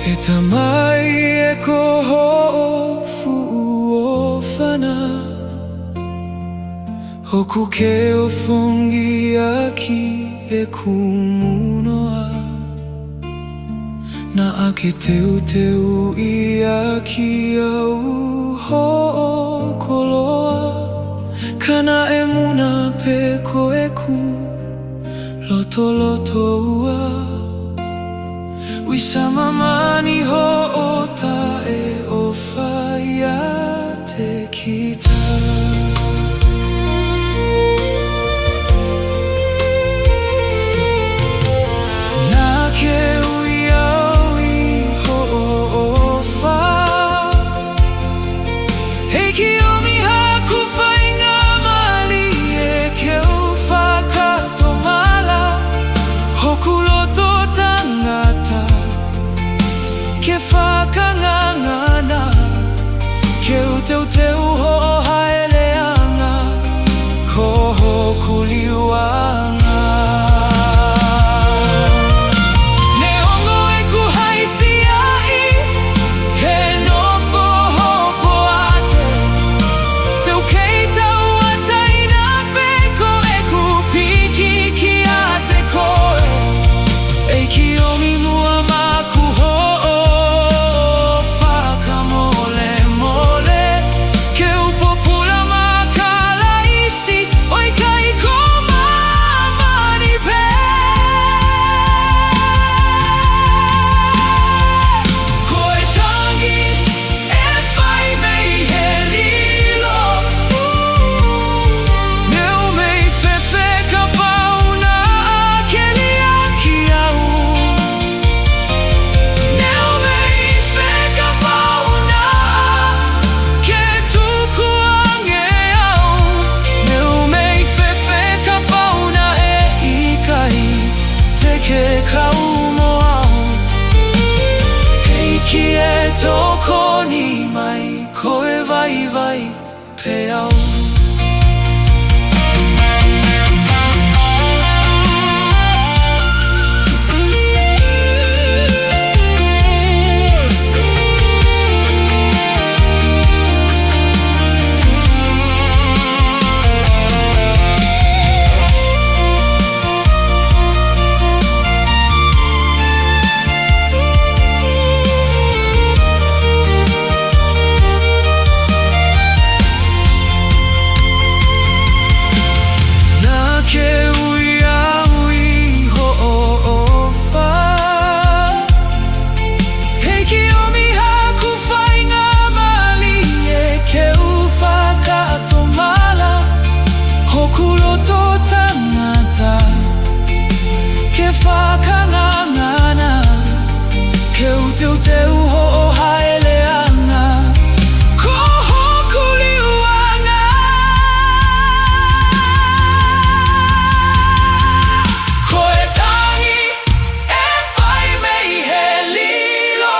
E tamai e koho fu'uofana, hoku ke ofongi aki e kumunoa, na ake teuteu I aki au ho'okoloa, kana e muna pe koe ku loto loto ua. Wisama mani ho'ota e ofaia te kita. Na ke ui au I ho'ofa, hei ki omi haku whainga mali e ke whakatomala, hoku loto tangata ke whakangangana, ke uteu ho'ohaeleanga, koho kuliwanga. Neongo e kuhaisi ahi, he nofo hopo ate, teu kei tau ataina peko e kupiki ki ate koe, e ki omi mua maku ho'o. Toko ni mai, koe vai vai pe au. Whakangangana, ke uteu ho'ohaeleanga, koho kuliwanga. Koe tangi e whai mei he Lilo,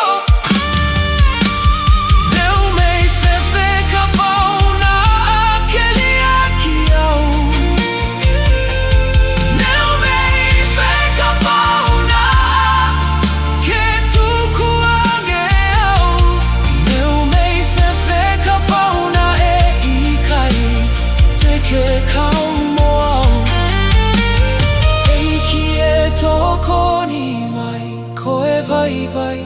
neu mei whewhe ka pauna a ke liaki au. Toko ni mai, koe vai vai